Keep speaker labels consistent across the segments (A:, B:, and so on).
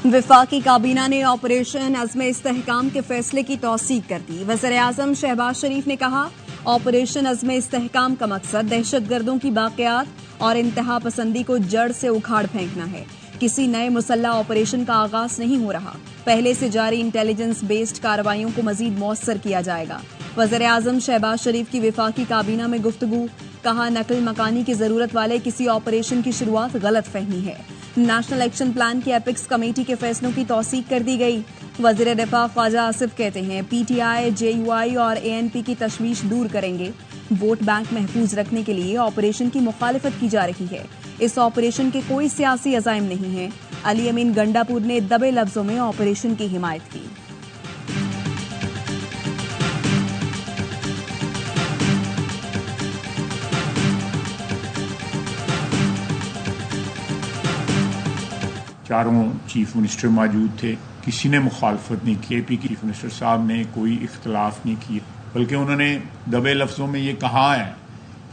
A: वफाकी काबीना ने ऑपरेशन अज़्म इस्तेहकाम के फैसले की तौसीक कर दी। वज़ीर-ए-आज़म शहबाज शरीफ ने कहा, ऑपरेशन अज़्म इस्तेहकाम का मकसद दहशतगर्दों की बाक़ियात और इंतहा पसंदी को जड़ से उखाड़ फेंकना है। किसी नए मुसल्ला ऑपरेशन का आगाज नहीं हो रहा। पहले से जारी इंटेलिजेंस बेस्ड कार्रवाइयों को मजीद मौसर किया जाएगा। वज़ीर-ए-आज़म शहबाज शरीफ की वफाकी काबीना में गुफ्तगू। कहा, नकल मकानी की जरूरत वाले किसी ऑपरेशन की शुरुआत गलत फहमी है। नेशनल एक्शन प्लान की एपिक्स कमेटी के फैसलों की तौसीक कर दी गई। वज़ीर दिफा ख्वाजा आसिफ कहते हैं, PTI, JUI और ANP की तशवीश दूर करेंगे। वोट बैंक महफूज रखने के लिए ऑपरेशन की मुखालिफत की जा रही है। इस ऑपरेशन के कोई सियासी अज़ाइम नहीं है। अली अमीन गंडापुर ने दबे लफ्जों में ऑपरेशन की हिमायत की।
B: चारों चीफ मिनिस्टर मौजूद थे। किसी ने मुखालफत नहीं की। AP के चीफ मिनिस्टर साहब ने कोई इख्तलाफ नहीं किया, बल्कि उन्होंने दबे लफ्जों में ये कहा है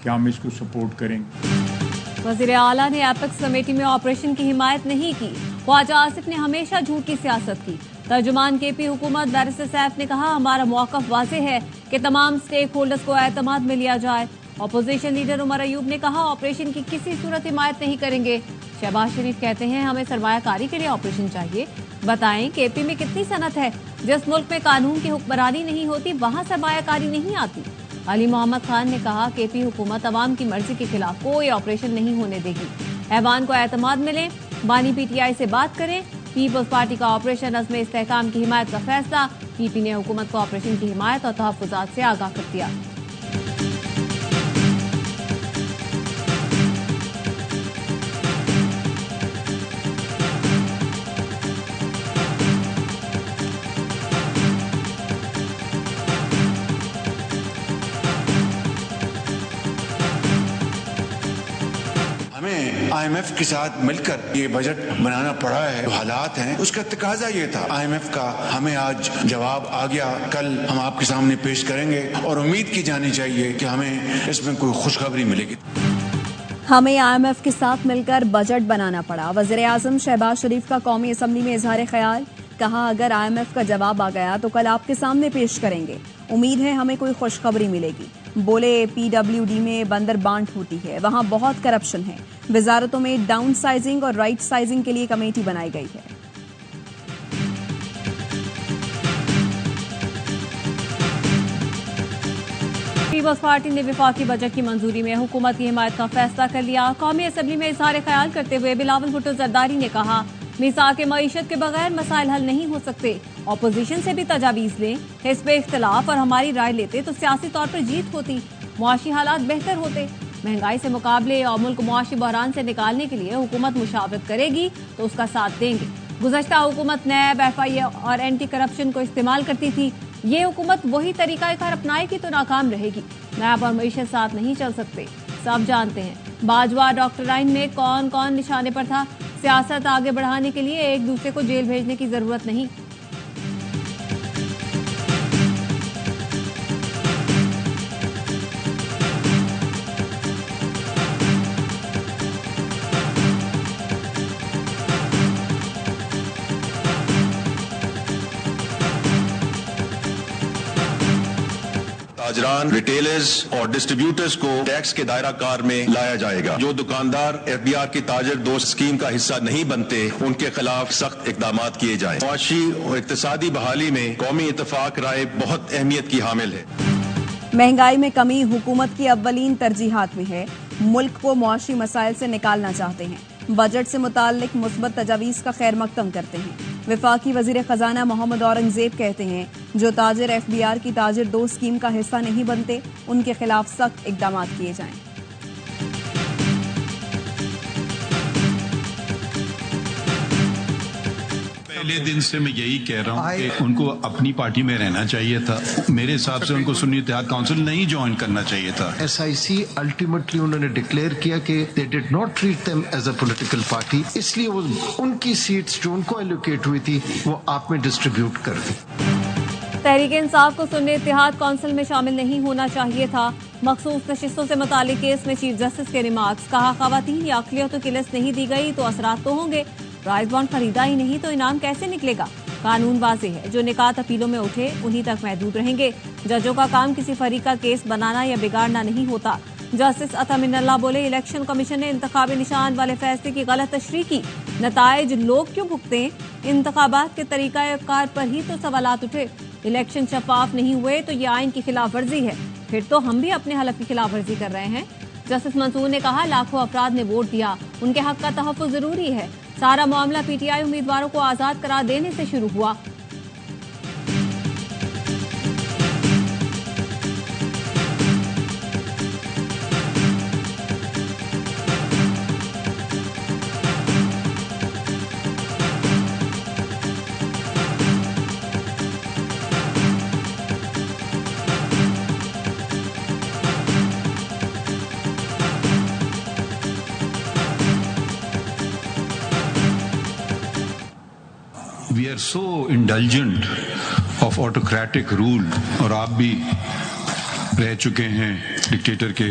B: कि हम इसको सपोर्ट करेंगे।
C: वज़ीर आला ने एपिक्स कमेटी में ऑपरेशन की हिमायत नहीं की। ख्वाजा आसिफ ने हमेशा झूठ की सियासत की। तर्जुमान KP हुकूमत बैरिस्टर सैफ ने कहा, हमारा मौक़िफ़ वाज़ेह है कि तमाम स्टेक होल्डर्स को एतमाद में लिया जाए। अपोजिशन लीडर उमर अयूब ने कहा, ऑपरेशन की किसी सूरत हिमायत नहीं करेंगे। शहबाज शरीफ कहते हैं, हमें सरमायाकारी के लिए ऑपरेशन चाहिए। बताएं KP में कितनी सनत है। जिस मुल्क में कानून की हुक्मरानी नहीं होती वहां सरमायाकारी नहीं आती। अली मोहम्मद खान ने कहा, KP हुकूमत अवाम की मर्जी के खिलाफ कोई ऑपरेशन नहीं होने देगी। ऐवान को एतमाद मिले, बानी PTI से बात करें। पीपल्स पार्टी का ऑपरेशन अज़्म इस्तेहकाम की हिमायत का फैसला। PP ने हुकूमत को ऑपरेशन की हिमायत और तहफ़्फ़ुज़ात से आगाह कर दिया।
D: IMF के साथ मिलकर ये बजट बनाना पड़ा है। जो हालात हैं उसका तकाजा ये था। IMF का हमें आज जवाब आ गया। कल हम आपके सामने पेश करेंगे और उम्मीद की जानी चाहिए कि हमें इसमें कोई खुशखबरी मिलेगी।
A: हमें IMF के साथ मिलकर बजट बनाना पड़ा। वज़ीर-ए-आज़म शहबाज शरीफ का कौमी असम्बली में इजहार ख्याल। कहा, अगर IMF का जवाब आ गया तो कल आपके सामने पेश करेंगे। उम्मीद है हमें कोई खुशखबरी मिलेगी। बोले, PWD में बंदर बांट होती है, वहां बहुत करप्शन है। वजारतों में डाउन साइजिंग और राइट साइजिंग के लिए कमेटी बनाई गई है।
C: पीपल्स पार्टी ने वफाकी बजट की मंजूरी में हुकूमत की हिमायत का फैसला कर लिया। कौमी असम्बली में इजहार ख्याल करते हुए बिलावल भुट्टो जरदारी ने कहा, मीसाक मईशत के बगैर मसाइल हल नहीं हो सकते। ऑपोजिशन से भी तजावीज लें। हिस्ब इख्तलाफ और हमारी राय लेते तो सियासी तौर पर जीत होती, मुआशी हालात बेहतर होते। महंगाई से मुकाबले और मुल्क मुआशी बहरान से निकालने के लिए हुकूमत मुशावरत करेगी तो उसका साथ देंगे। गुज़श्ता हुकूमत नैब, FIA और एंटी करप्शन को इस्तेमाल करती थी। ये हुकूमत वही तरीकाकार अपनाएगी तो नाकाम रहेगी। नैब और मईशत साथ नहीं चल सकते, सब जानते हैं। बाजवा डॉक्टराइन में कौन कौन निशाने पर था। सियासत आगे बढ़ाने के लिए एक दूसरे को जेल भेजने की जरूरत नहीं।
E: ताजरान, रिटेलर्स और डिस्ट्रीब्यूटर्स को टैक्स के दायरा कार में लाया जाएगा। जो दुकानदार FBR की ताजर दोस्त स्कीम का हिस्सा नहीं बनते उनके खिलाफ सख्त इकदाम किए जाएं। मुआशी और इक्तिसादी बहाली में कौमी इत्तेफाक राय बहुत अहमियत की हामिल है।
A: महंगाई में कमी हुकूमत की अव्वलीन तरजीहात में है। मुल्क को मुआशी मसाइल से निकालना चाहते हैं। बजट से मुताल्लिक मुस्बत तजावीज का खैर मकदम करते हैं। वफाकी वजीर खजाना मोहम्मद औरंगजेब कहते हैं, जो ताजिर FBR की ताजिर दो स्कीम का हिस्सा नहीं बनते उनके खिलाफ सख्त इकदाम किए जाएं।
F: पहले दिन से मैं यही कह रहा हूँ कि उनको अपनी पार्टी में रहना चाहिए था। मेरे हिसाब से उनको सुन्नी इत्तेहाद काउंसिल नहीं ज्वाइन करना चाहिए था।
G: SIC अल्टीमेटली उन्होंने डिक्लेयर किया कि they did not treat them as a political party, इसलिए वो उनकी सीट्स जो उनको एलोकेट हुई थी वो आप में डिस्ट्रीब्यूट कर दी।
C: तहरीक इंसाफ को सुन्नी इत्तेहाद काउंसिल में शामिल नहीं होना चाहिए था। मखसूस नशिस्तों से मुतालिक केस में चीफ जस्टिस के रिमार्क्स। कहा, खवातीन या अक़लियतों की लिस्ट नहीं दी गई तो असरात तो होंगे। प्राइज बॉन्ड खरीदा ही नहीं तो इनाम कैसे निकलेगा? कानून वाज़ेह है, जो निकात अपीलों में उठे उन्हीं तक महदूद रहेंगे। जजों का काम किसी फरीक का केस बनाना या बिगाड़ना नहीं होता। जस्टिस अता मिनल्ला बोले, इलेक्शन कमीशन ने इंतखाबी निशान वाले फैसले की गलत तशरीह की। नताइज लोग क्यों भुगते? इंतखाबात के तरीकाकार पर ही तो सवालात उठे। इलेक्शन शफाफ नहीं हुए तो ये आइन की खिलाफ वर्जी है, फिर तो हम भी अपने हलफ की खिलाफ वर्जी कर रहे हैं। जस्टिस मंसूर ने कहा, लाखों अफराद ने वोट दिया, उनके हक का तहफ़्फ़ुज़ जरूरी है। सारा मामला पीटीआई उम्मीदवारों को आजाद करार देने से शुरू हुआ।
F: We are so indulgent of autocratic rule, और आप भी रह चुके हैं डिक्टेटर के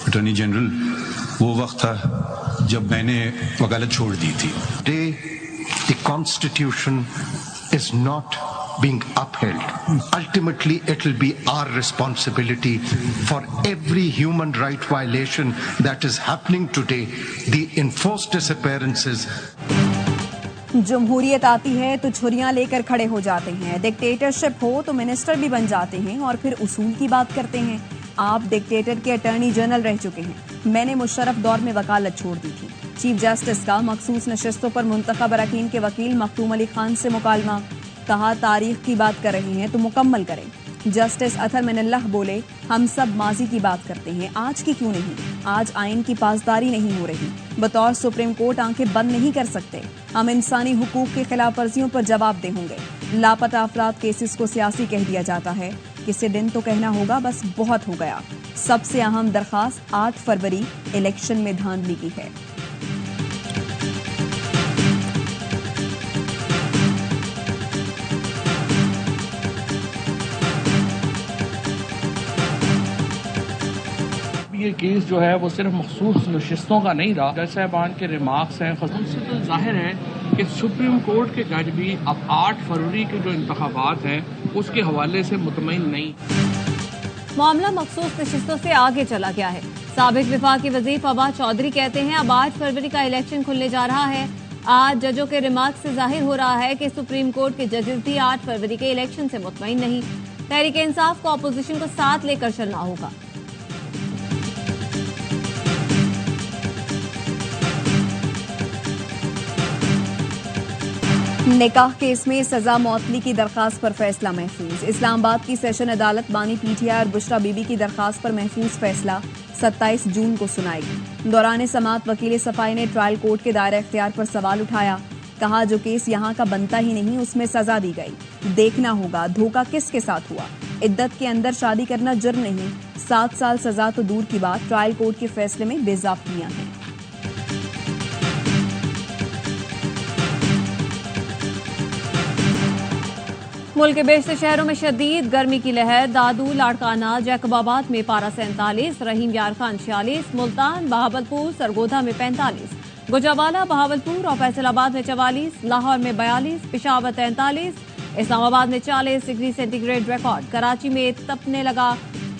F: अटॉर्नी जनरल। वो वक्त था जब मैंने वकालत छोड़ दी थी।
G: Today, the Constitution is not being upheld. Ultimately, it will be our responsibility for every human right violation that is happening today, the enforced disappearances.
A: जमहूरियत आती है तो छुरियां लेकर खड़े हो जाते हैं, डिक्टेटरशिप हो तो मिनिस्टर भी बन जाते हैं और फिर उसूल की बात करते हैं। आप डिक्टेटर के अटॉर्नी जनरल रह चुके हैं। मैंने मुशर्रफ दौर में वकालत छोड़ दी थी। चीफ जस्टिस का मखसूस नशिस्तों पर मुंतखब अरकान के वकील मखदूम अली खान से मुकालमा। कहा, तारीख की बात कर रहे हैं तो मुकम्मल करें। जस्टिस अतर मिनल्लाह बोले, हम सब माजी की बात करते हैं, आज की क्यों नहीं? आज आइन की पासदारी नहीं हो रही। बतौर सुप्रीम कोर्ट आंखें बंद नहीं कर सकते। हम इंसानी हुकूक की खिलाफ वर्जियों पर जवाबदेह होंगे। लापता अफराद केसेस को सियासी कह दिया जाता है। किसी दिन तो कहना होगा बस बहुत हो गया। सबसे अहम दरखास्त 8 फरवरी इलेक्शन में धांधली की है।
H: ये केस जो है वो सिर्फ मखसूस नशिस्तों का नहीं रहा। जज साहबान के रिमार्क्स हैं, उनसे तो जाहिर है कि सुप्रीम कोर्ट के जज भी अब 8 फरवरी के जो इंतखाबात हैं उसके हवाले से मुतमईन नहीं।
C: मामला मखसूस नशिस्तों से आगे चला गया है। साबिक विफाकी वजीर फवाद चौधरी कहते हैं, अब 8 फरवरी का इलेक्शन खुलने जा रहा है। आज जजों के रिमार्क से जाहिर हो रहा है कि सुप्रीम कोर्ट के जजेस भी 8 फरवरी के इलेक्शन से मुतमईन नहीं। तहरीक इंसाफ को अपोजिशन को साथ लेकर चलना होगा।
A: निकाह केस में सजा मौतली की दरखास्त पर फैसला महफूज। इस्लामाबाद की सेशन अदालत बानी पीटीआई और बुशरा बीबी की दरखास्त पर महफूज फैसला 27 जून को सुनाएगी। दौरान समाअत वकील सफाई ने ट्रायल कोर्ट के दायरा इख्तियार पर सवाल उठाया। कहा, जो केस यहाँ का बनता ही नहीं उसमें सजा दी गई। देखना होगा धोखा किसके साथ हुआ। इद्दत के अंदर शादी करना जुर्म नहीं, 7 साल सजा तो दूर की बात, ट्रायल कोर्ट के फैसले में बेज़ाब्तियां हैं।
C: मुल्क के बेशतर शहरों में शदीद गर्मी की लहर। दादू, लाड़काना, जैकबाबाद में पारा 47, रहीम यार खान 46, मुल्तान, बहावलपुर, सरगोधा में 45, गुजरावाला, बहावलपुर और फैसलाबाद में 44, लाहौर में 42, पेशावर 43, इस्लामाबाद में 40 डिग्री सेंटीग्रेड रिकॉर्ड। कराची में तपने लगा।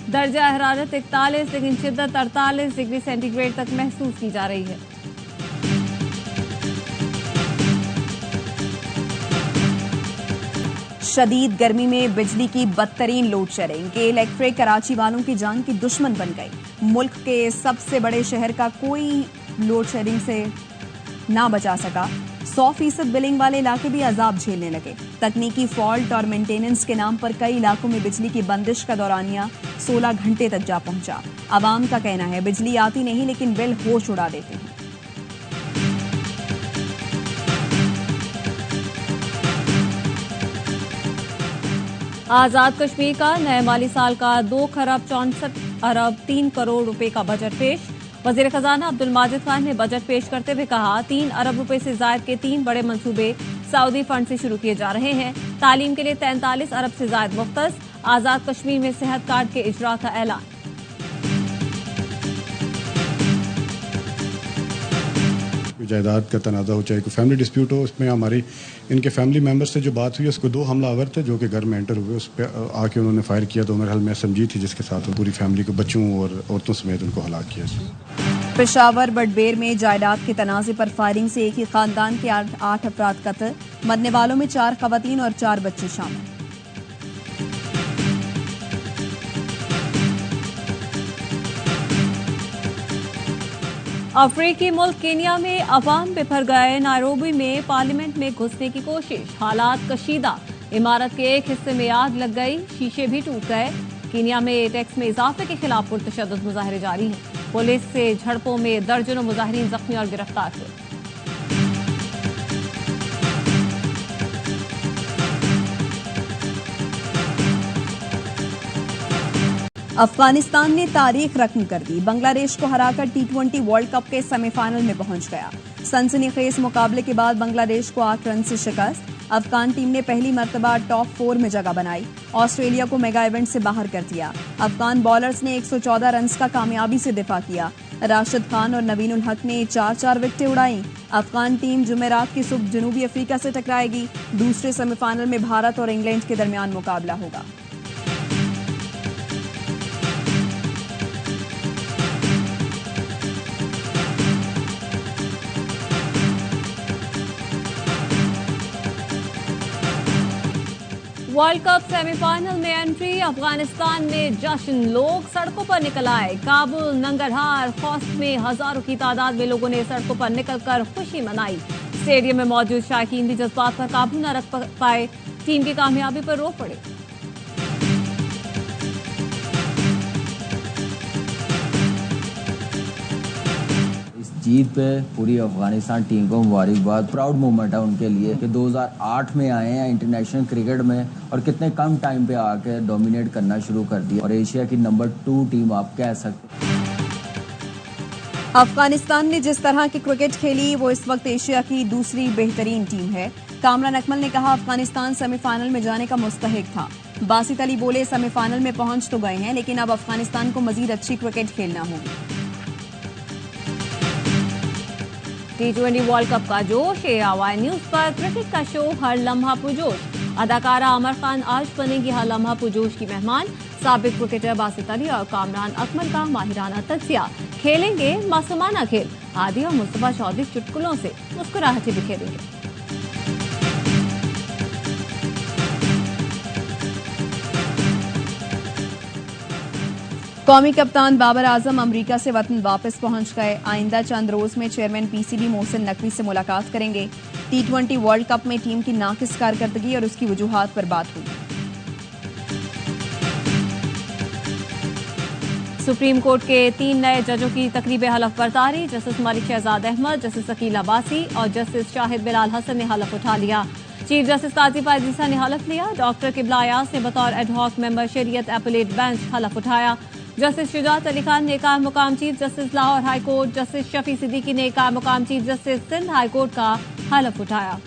C: दर्जा हरारत 41 लेकिन शिद्दत 48 डिग्री सेंटीग्रेड तक महसूस की जा रही है।
A: शदीद गर्मी में बिजली की बदतरीन लोड शेडिंग के इलेक्ट्रिक कराची वालों की जान की दुश्मन बन गई। मुल्क के सबसे बड़े शहर का कोई लोड शेडिंग से ना बचा सका। 100% बिलिंग वाले इलाके भी अजाब झेलने लगे। तकनीकी फॉल्ट और मेंटेनेंस के नाम पर कई इलाकों में बिजली की बंदिश का दौरानिया 16 घंटे तक जा पहुंचा। आवाम का कहना है बिजली आती नहीं लेकिन बिल होश उड़ा देते हैं।
C: आजाद कश्मीर का नए माली साल का 2 खरब 64 अरब 3 करोड़ रुपए का बजट पेश। वजीर खजाना अब्दुल माजिद खान ने बजट पेश करते हुए कहा, 3 अरब रुपए से जायद के 3 बड़े मंसूबे सऊदी फंड से शुरू किए जा रहे हैं। तालीम के लिए 43 अरब से जायद मुख्तस। आजाद कश्मीर में सेहत कार्ड के इजरा का ऐलान।
I: कोई जायदाद का तनाज़ा हो, चाहे कोई फैमिली डिस्प्यूट हो, उसमें हमारी इनके फैमिली मेम्बर से जो बात हुई, उसको 2 हमलावर थे जो कि घर में एंटर हुए, उस पर आके उन्होंने फायर किया। तो मेरे ख्याल में SMG थी जिसके साथ वो पूरी फैमिली को, बच्चों और औरतों समेत उनको हलाक किया।
A: पेशावर बडबेर में जायदाद के तनाज़े पर फायरिंग से एक ही खानदान के 8 अफराद कत्ल, मरने वालों में 4 खवातीन और 4 बच्चे शामिल।
C: अफ्रीकी मुल्क केनिया में अवाम बिफर गए, नायरोबी में पार्लियामेंट में घुसने की कोशिश, हालात कशीदा, इमारत के एक हिस्से में आग लग गई, शीशे भी टूट गए। केनिया में टैक्स में इजाफे के खिलाफ पुरतशद्दुद मुजाहरे जारी हैं। पुलिस से झड़पों में दर्जनों मुजाहिरीन जख्मी और गिरफ्तार हुए।
A: अफगानिस्तान ने तारीख रकम कर दी, बांग्लादेश को हराकर T20 वर्ल्ड कप के सेमीफाइनल में पहुंच गया। सनसनीखेज मुकाबले के बाद बांग्लादेश को 8 रन से शिकस्त। अफगान टीम ने पहली मर्तबा टॉप 4 में जगह बनाई, ऑस्ट्रेलिया को मेगा इवेंट से बाहर कर दिया। अफगान बॉलर्स ने 114 रन का कामयाबी से दिफा किया। राशिद खान और नवीन उल हक ने 4-4 विकेटें उड़ाई। अफगान टीम जुमेरात की सुबह जनूबी अफ्रीका से टकराएगी। दूसरे सेमीफाइनल में भारत और इंग्लैंड के दरमियान मुकाबला होगा।
C: वर्ल्ड कप सेमीफाइनल में एंट्री, अफगानिस्तान में जश्न, लोग सड़कों पर निकल आए। काबुल, नंगरहार, खौस्त में हजारों की तादाद में लोगों ने सड़कों पर निकलकर खुशी मनाई। स्टेडियम में मौजूद शायकीन भी जज्बात पर काबू न रख पाए, टीम की कामयाबी पर रो पड़े।
J: जीत पे पूरी अफगानिस्तान टीम को मुबारकबाद। प्राउड मोमेंट है उनके लिए कि 2008 में आए हैं इंटरनेशनल क्रिकेट में और कितने कम टाइम पे आके डोमिनेट करना शुरू कर दिया और एशिया की नंबर 2 टीम आप कह सकते हैं।
A: अफगानिस्तान ने जिस तरह की क्रिकेट खेली वो इस वक्त एशिया की दूसरी बेहतरीन टीम है। कामरान अकमल ने कहा अफगानिस्तान सेमीफाइनल में जाने का मुस्तहिक था। बासित अली बोले सेमीफाइनल में पहुंच तो गए हैं लेकिन अब अफगानिस्तान को मजीद अच्छी क्रिकेट खेलना होगी।
C: T20 वर्ल्ड कप का जोश, ARY न्यूज पर क्रिकेट का शो हर लम्हा पुरजोश। अदाकारा अमर खान आज बनेगी हर लम्हा पुरजोश की मेहमान। साबिक क्रिकेटर बासित अली और कामरान अकमल का माहिराना तज्जिया, खेलेंगे मासूमाना खेल। आदि और मुस्तफा चौधरी चुटकुलों से मुस्कुराहटें बिखेरेंगे।
A: कौमी कप्तान बाबर आजम अमरीका से वतन वापस पहुंच गए। आइंदा चंद रोज में चेयरमैन PCB मोहसिन नकवी से मुलाकात करेंगे। T20 वर्ल्ड कप में टीम की नाकिस कारकर्दगी और उसकी वजूहात पर बात होगी।
C: सुप्रीम कोर्ट के 3 नए जजों की तकरीब हलफ बर्दारी। जस्टिस मलिक शहजाद अहमद, जस्टिस अकील अब्बासी और जस्टिस शाहिद बिलाल हसन ने हलफ उठा लिया। चीफ जस्टिस काजी फायजीसा ने हलफ लिया। डॉक्टर किबला अयाज ने बतौर एडहॉक मेंबर शरीयत एपलेट बेंच हलफ उठाया। जस्टिस शुजात अली खान ने काम मुकाम chief justice Lahore high court, justice Shafi Siddiqui ने काम मुकाम chief justice Sindh high court का हलफ उठाया।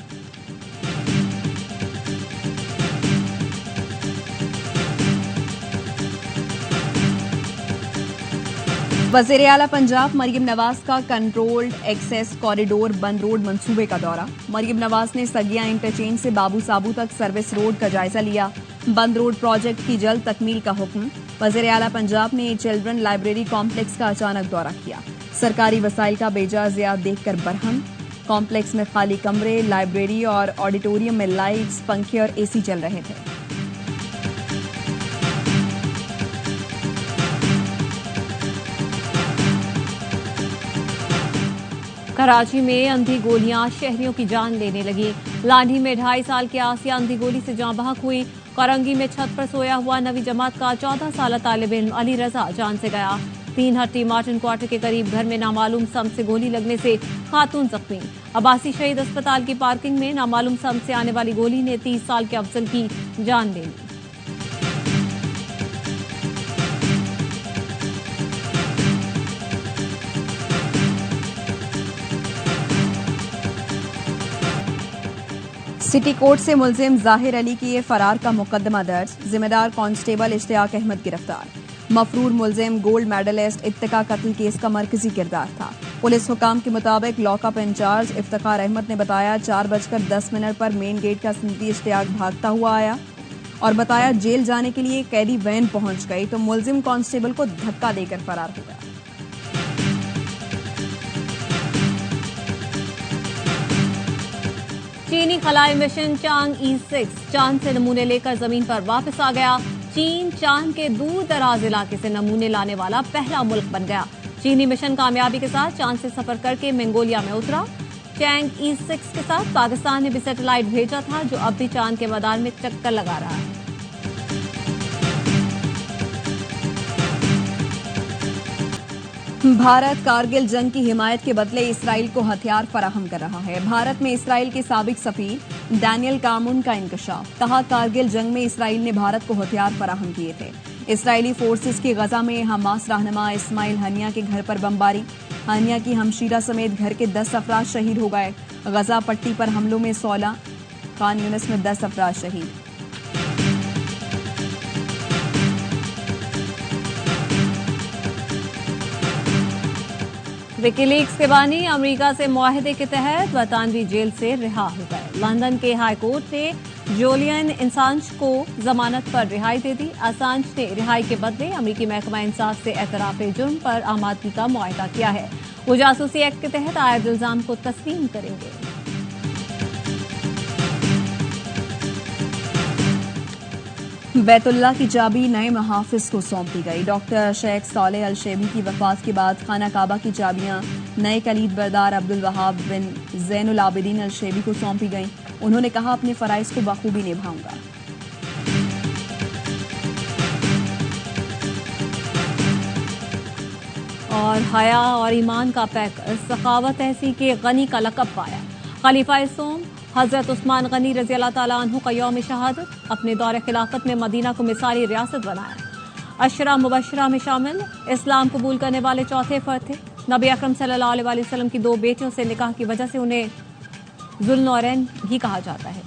A: वज़ीर आला पंजाब मरियम नवाज का कंट्रोल्ड एक्सेस कॉरिडोर बंद रोड मंसूबे का दौरा। मरियम नवाज ने सगिया इंटरचेंज से बाबू साबू तक सर्विस रोड का जायजा लिया। बंद रोड प्रोजेक्ट की जल्द तकमील का हुक्म। वज़ीर आला पंजाब ने चिल्ड्रन लाइब्रेरी कॉम्प्लेक्स का अचानक दौरा किया। सरकारी वसाइल का बेजा ज़ियाद देखकर बरहम। कॉम्प्लेक्स में खाली कमरे, लाइब्रेरी और ऑडिटोरियम में लाइट्स, पंखे और AC चल रहे थे।
C: कराची में अंधी गोलियां शहरियों की जान लेने लगी। लांढी में 2.5 साल के आसिया अंधी गोली से जान बहक हुई। करंगी में छत पर सोया हुआ नवी जमात का 14 साल तालिब इल्म अली रजा जान से गया। 3 हट्टी मार्टिन क्वार्टर के करीब घर में नामालूम सम से गोली लगने से खातून जख्मी। अब्बासी शहीद अस्पताल की पार्किंग में नामालूम सम से आने वाली गोली ने 30 साल के अफजल की जान ले ली।
A: सिटी कोर्ट से मुलजिम जाहिर अली की फरार का मुकदमा दर्ज। जिम्मेदार कांस्टेबल इश्तियाक अहमद गिरफ्तार। मफरूर मुलजिम गोल्ड मेडलिस्ट इफ्तिकार कत्ल केस का मरकजी किरदार था। पुलिस हुकाम के मुताबिक लॉकअप इंचार्ज इफ्तिकार अहमद ने बताया 4:10 पर मेन गेट का सनदी इश्तियाक भागता हुआ आया और बताया जेल जाने के लिए कैदी वैन पहुंच गई तो मुलजिम कांस्टेबल को धक्का देकर फरार हो गया।
C: चीनी खलाई मिशन चांग E6 चांद से नमूने लेकर जमीन पर वापस आ गया। चीन चांद के दूर दराज इलाके से नमूने लाने वाला पहला मुल्क बन गया। चीनी मिशन कामयाबी के साथ चांद से सफर करके मंगोलिया में उतरा। चैंग E6 के साथ पाकिस्तान ने भी सैटेलाइट भेजा था जो अब भी चांद के मैदान में चक्कर लगा रहा है।
A: भारत कारगिल जंग की हिमायत के बदले इसराइल को हथियार फराहम कर रहा है। भारत में इसराइल के साबिक सफीर डैनियल कामून का इंकशाफ। कहा कारगिल जंग में इसराइल ने भारत को हथियार फराहम किए थे। इसराइली फोर्सेस की गजा में हमास रहनुमा इस्माइल हनिया के घर पर बमबारी। हनिया की हमशीरा समेत घर के 10 अफराद शहीद हो गए। गजा पट्टी पर हमलों में 16, खान यूनिस में 10 अफराद शहीद।
C: विकीलीक्स के बानी अमेरिका से मुआहदे के तहत बरतानवी जेल से रिहा हो गए। लंदन के हाई कोर्ट ने जूलियन असांज को जमानत पर रिहाई दे दी। असांज ने रिहाई के बदले अमेरिकी महकमा इंसाफ से एतराफ जुर्म पर आमादगी का मुआहदा किया है। वो जासूसी एक्ट के तहत आयद इल्जाम को तस्लीम करेंगे।
A: बैतुल्लाह की चाबी नए मुहाफिज को सौंप दी गई। डॉक्टर शेख सालेह अल शेबी की वफात के बाद खाना काबा की चाबियां नए कलीद बरदार अब्दुल वहाब बिन जैनुल आबिदीन अल शेबी को सौंपी गईं। उन्होंने कहा अपने फराइज को बखूबी निभाऊंगा।
C: और हया और ईमान का पैकर सखावत ऐसी के गनी का लक़ब पाया। खलीफा सोम हजरत उस्मान गनी रजी अल्लाह ताला अन्हु का यौम शहादत। अपने दौरे खिलाफत में मदीना को मिसाली रियासत बनाया। अशरा मुबशरा में शामिल इस्लाम कबूल करने वाले चौथे फर्द थे। नबी अकरम सल्लल्लाहु अलैहि वसल्लम की 2 बेटियों से निकाह की वजह से उन्हें जुल्नौरैन भी कहा जाता है।